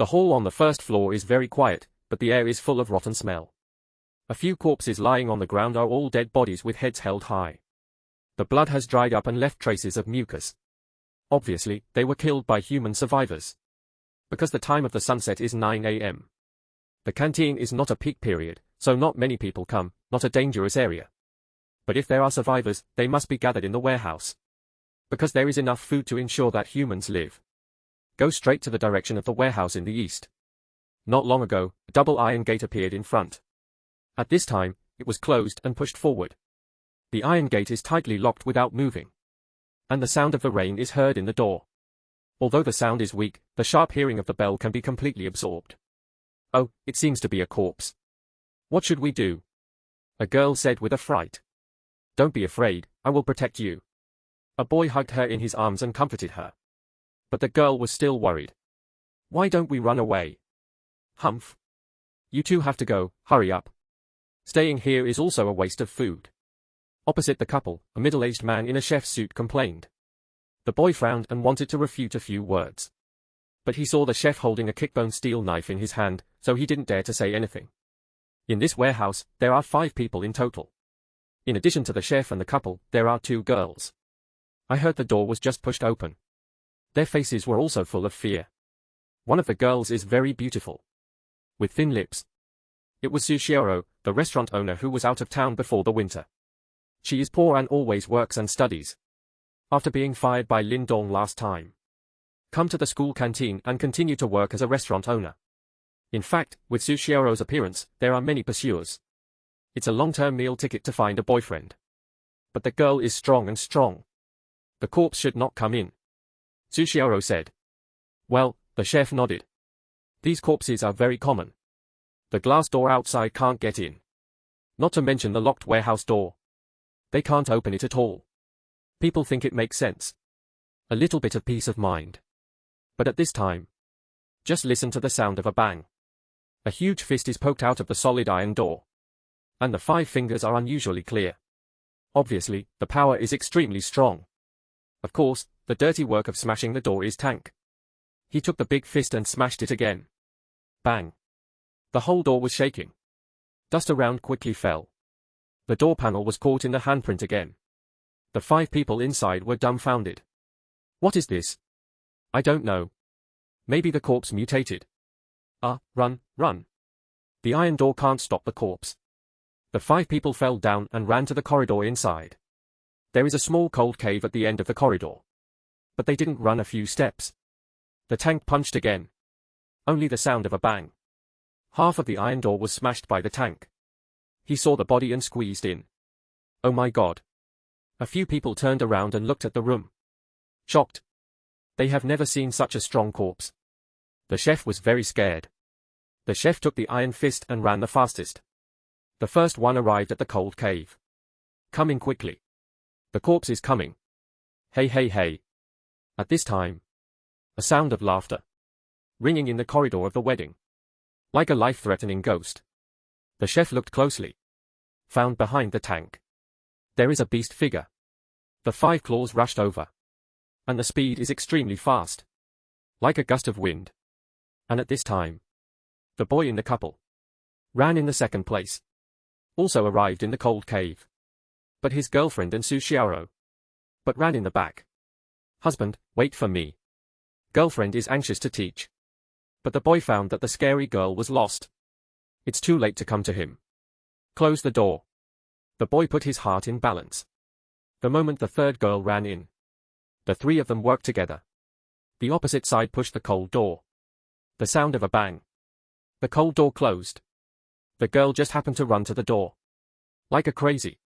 The hall on the first floor is very quiet, but the air is full of rotten smell. A few corpses lying on the ground are all dead bodies with heads held high. The blood has dried up and left traces of mucus. Obviously, they were killed by human survivors. Because the time of the sunset is 9 a.m. The canteen is not a peak period, so not many people come, not a dangerous area. But if there are survivors, they must be gathered in the warehouse. Because there is enough food to ensure that humans live. Go straight to the direction of the warehouse in the east. Not long ago, a double iron gate appeared in front. At this time, it was closed and pushed forward. The iron gate is tightly locked without moving. And the sound of the rain is heard in the door. Although the sound is weak, the sharp hearing of the bell can be completely absorbed. Oh, it seems to be a corpse. What should we do? A girl said with a fright. Don't be afraid, I will protect you. A boy hugged her in his arms and comforted her. But the girl was still worried. Why don't we run away? Humph. You two have to go, hurry up. Staying here is also a waste of food. Opposite the couple, a middle-aged man in a chef's suit complained. The boy frowned and wanted to refute a few words. But he saw the chef holding a kickbone steel knife in his hand, so he didn't dare to say anything. In this warehouse, there are 5 people in total. In addition to the chef and the couple, there are 2 girls. I heard the door was just pushed open. Their faces were also full of fear. One of the girls is very beautiful. With thin lips. It was Sushioro, the restaurant owner who was out of town before the winter. She is poor and always works and studies. After being fired by Lin Dong last time. Come to the school canteen and continue to work as a restaurant owner. In fact, with Sushioro's appearance, there are many pursuers. It's a long-term meal ticket to find a boyfriend. But the girl is strong and strong. The corpse should not come in. Sushioro said. Well, the chef nodded. These corpses are very common. The glass door outside can't get in. Not to mention the locked warehouse door. They can't open it at all. People think it makes sense. A little bit of peace of mind. But at this time, just listen to the sound of a bang. A huge fist is poked out of the solid iron door. And the 5 fingers are unusually clear. Obviously, the power is extremely strong. Of course, the dirty work of smashing the door is Tank. He took the big fist and smashed it again. Bang. The whole door was shaking. Dust around quickly fell. The door panel was caught in the handprint again. The 5 people inside were dumbfounded. What is this? I don't know. Maybe the corpse mutated. Run, run. The iron door can't stop the corpse. The 5 people fell down and ran to the corridor inside. There is a small cold cave at the end of the corridor. But they didn't run a few steps. The tank punched again. Only the sound of a bang. Half of the iron door was smashed by the tank. He saw the body and squeezed in. Oh my God. A few people turned around and looked at the room. Shocked. They have never seen such a strong corpse. The chef was very scared. The chef took the iron fist and ran the fastest. The first one arrived at the cold cave. Coming quickly. The corpse is coming. Hey hey hey. At this time, a sound of laughter. Ringing in the corridor of the wedding. Like a life-threatening ghost. The chef looked closely. Found behind the tank. There is a beast figure. The 5 claws rushed over. And the speed is extremely fast. Like a gust of wind. And at this time, the boy in the couple ran in the second place. Also arrived in the cold cave. But his girlfriend and Sushioro. But ran in the back. Husband, wait for me. Girlfriend is anxious to teach. But the boy found that the scary girl was lost. It's too late to come to him. Close the door. The boy put his heart in balance. The moment the 3rd girl ran in, the 3 of them worked together. The opposite side pushed the cold door. The sound of a bang. The cold door closed. The girl just happened to run to the door. Like a crazy.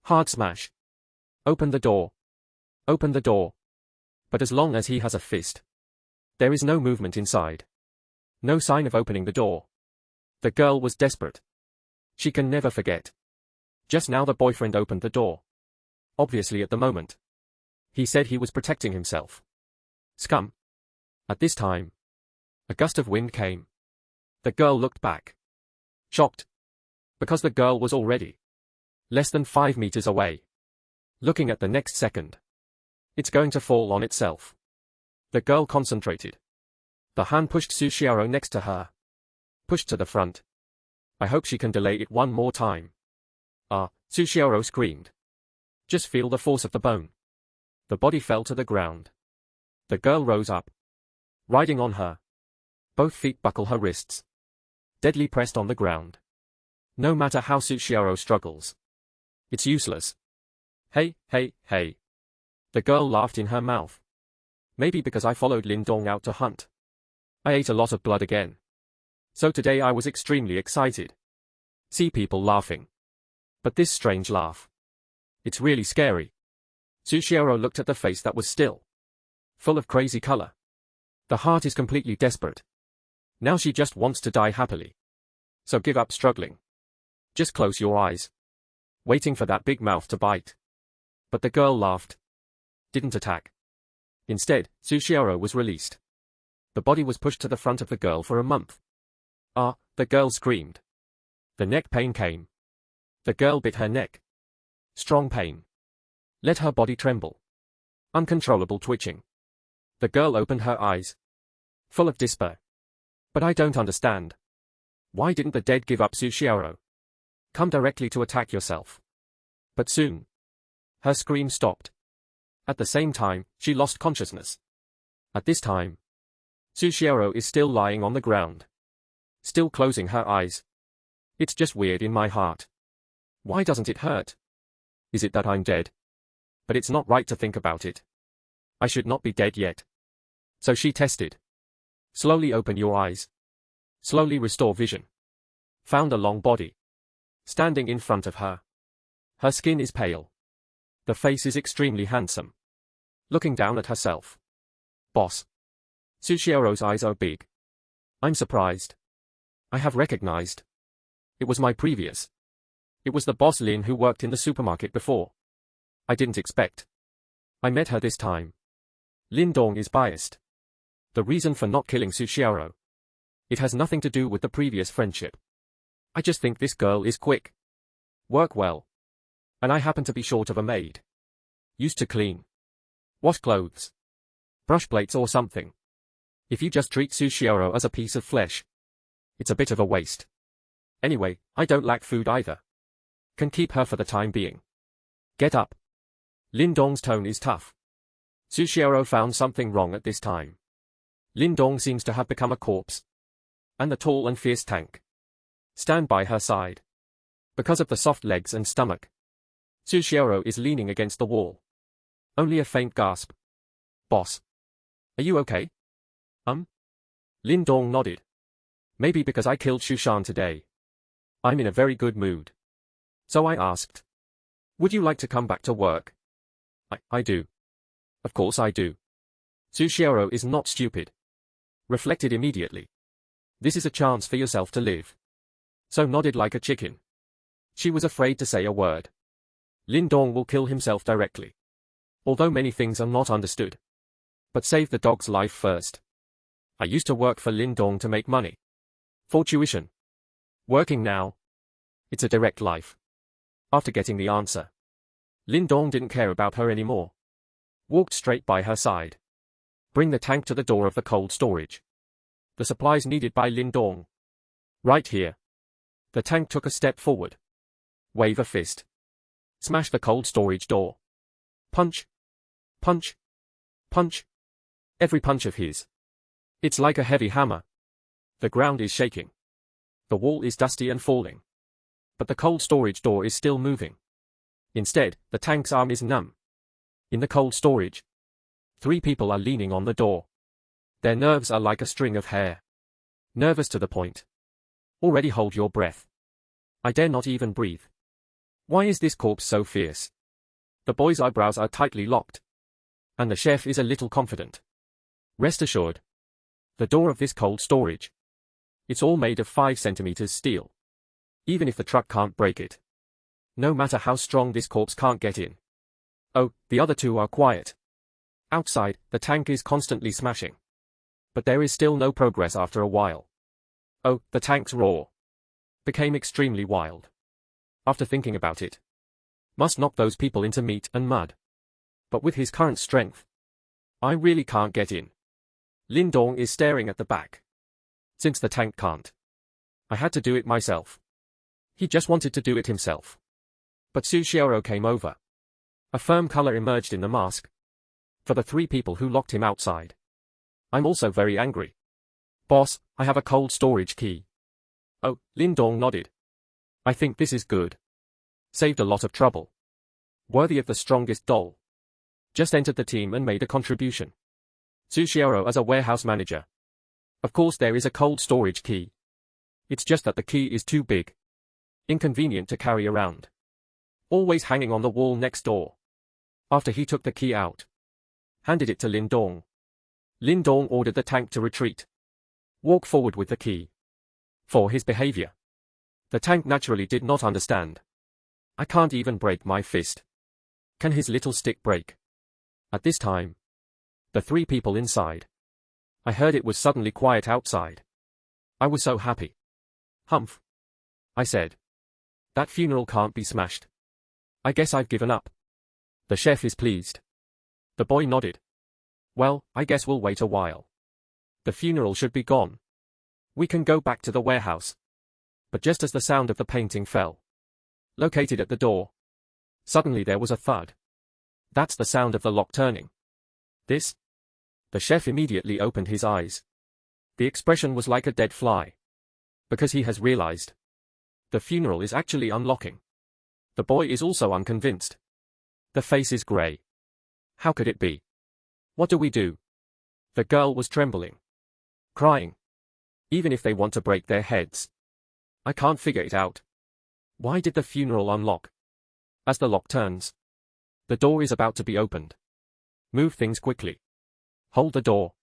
Hard smash. Open the door. Open the door. But as long as he has a fist, there is no movement inside. No sign of opening the door. The girl was desperate. She can never forget. Just now the boyfriend opened the door. Obviously at the moment. He said he was protecting himself. Scum. At this time, a gust of wind came. The girl looked back. Shocked. Because the girl was already less than 5 meters away. Looking at the next second. It's going to fall on itself. The girl concentrated. The Han pushed Sushiaro next to her. Pushed to the front. I hope she can delay it one more time. Ah, Sushiaro screamed. Just feel the force of the bone. The body fell to the ground. The girl rose up. Riding on her. Both feet buckle her wrists. Deadly pressed on the ground. No matter how Sushiaro struggles. It's useless. Hey, hey, hey. The girl laughed in her mouth. Maybe because I followed Lin Dong out to hunt. I ate a lot of blood again. So today I was extremely excited. See people laughing. But this strange laugh. It's really scary. Sushiaro looked at the face that was still. Full of crazy color. The heart is completely desperate. Now she just wants to die happily. So give up struggling. Just close your eyes. Waiting for that big mouth to bite. But the girl laughed. Didn't attack. Instead, Sushiaro was released. The body was pushed to the front of the girl for a month. Ah, the girl screamed. The neck pain came. The girl bit her neck. Strong pain. Let her body tremble. Uncontrollable twitching. The girl opened her eyes. Full of despair. But I don't understand. Why didn't the dead give up Sushiaro? Come directly to attack yourself. But soon. Her scream stopped. At the same time, she lost consciousness. At this time, Sushiaro is still lying on the ground. Still closing her eyes. It's just weird in my heart. Why doesn't it hurt? Is it that I'm dead? But it's not right to think about it. I should not be dead yet. So she tested. Slowly open your eyes. Slowly restore vision. Found a long body. Standing in front of her. Her skin is pale. The face is extremely handsome. Looking down at herself. Boss. Sushiaro's eyes are big. I'm surprised. I have recognized. It was my previous. It was the boss Lin who worked in the supermarket before. I didn't expect. I met her this time. Lin Dong is biased. The reason for not killing Sushiaro. It has nothing to do with the previous friendship. I just think this girl is quick. Work well. And I happen to be short of a maid. Used to clean. Wash clothes. Brush plates or something. If you just treat Sushiaro as a piece of flesh. It's a bit of a waste. Anyway, I don't lack food either. Can keep her for the time being. Get up. Lin Dong's tone is tough. Sushiaro found something wrong at this time. Lin Dong seems to have become a corpse. And the tall and fierce tank. Stand by her side. Because of the soft legs and stomach. Sushiaro is leaning against the wall. Only a faint gasp. Boss. Are you okay? Lin Dong nodded. Maybe because I killed Shushan today. I'm in a very good mood. So I asked. Would you like to come back to work? I do. Of course I do. Sushiaro is not stupid. Reflected immediately. This is a chance for yourself to live. So nodded like a chicken. She was afraid to say a word. Lin Dong will kill himself directly. Although many things are not understood. But save the dog's life first. I used to work for Lin Dong to make money. For tuition. Working now. It's a direct life. After getting the answer. Lin Dong didn't care about her anymore. Walked straight by her side. Bring the tank to the door of the cold storage. The supplies needed by Lin Dong. Right here. The tank took a step forward. Wave a fist. Smash the cold storage door. Punch. Punch. Punch. Every punch of his. It's like a heavy hammer. The ground is shaking. The wall is dusty and falling. But the cold storage door is still moving. Instead, the tank's arm is numb. In the cold storage. 3 people are leaning on the door. Their nerves are like a string of hair. Nervous to the point. Already hold your breath. I dare not even breathe. Why is this corpse so fierce? The boy's eyebrows are tightly locked. And the chef is a little confident. Rest assured. The door of this cold storage. It's all made of 5 centimeters steel. Even if the truck can't break it. No matter how strong this corpse can't get in. Oh, the other 2 are quiet. Outside, the tank is constantly smashing. But there is still no progress after a while. Oh, the tank's roar. Became extremely wild. After thinking about it. Must knock those people into meat and mud. But with his current strength. I really can't get in. Lin Dong is staring at the back. Since the tank can't, I had to do it myself. He just wanted to do it himself. But Su Xiaoro came over. A firm color emerged in the mask. For the three people who locked him outside. I'm also very angry. Boss, I have a cold storage key. Oh, Lin Dong nodded. I think this is good. Saved a lot of trouble. Worthy of the strongest doll. Just entered the team and made a contribution. Su Xiaoro as a warehouse manager. Of course there is a cold storage key. It's just that the key is too big. Inconvenient to carry around. Always hanging on the wall next door. After he took the key out. Handed it to Lin Dong. Lin Dong ordered the tank to retreat. Walk forward with the key. For his behavior. The tank naturally did not understand. I can't even break my fist. Can his little stick break? At this time. The three people inside. I heard it was suddenly quiet outside. I was so happy. Humph. I said. That funeral can't be smashed. I guess I've given up. The chef is pleased. The boy nodded. Well, I guess we'll wait a while. The funeral should be gone. We can go back to the warehouse. But just as the sound of the painting fell. Located at the door. Suddenly there was a thud. That's the sound of the lock turning. This? The chef immediately opened his eyes. The expression was like a dead fly. Because he has realized. The funeral is actually unlocking. The boy is also unconvinced. The face is grey. How could it be? What do we do? The girl was trembling. Crying. Even if they want to break their heads. I can't figure it out. Why did the funeral unlock? As the lock turns. The door is about to be opened. Move things quickly. Hold the door.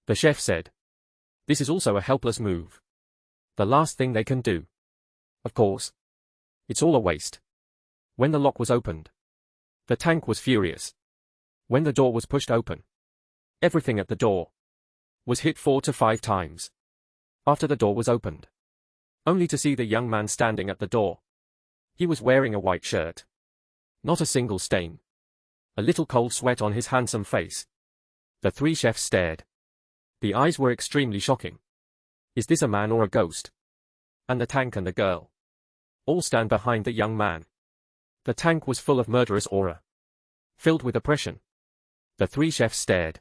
The chef said. This is also a helpless move. The last thing they can do. Of course. It's all a waste. When the lock was opened. The tank was furious. When the door was pushed open. Everything at the door. Was hit 4 to 5 times. After the door was opened. Only to see the young man standing at the door. He was wearing a white shirt. Not a single stain. A little cold sweat on his handsome face. The three chefs stared. The eyes were extremely shocking. Is this a man or a ghost? And the tank and the girl. All stand behind the young man. The tank was full of murderous aura. Filled with oppression. The three chefs stared.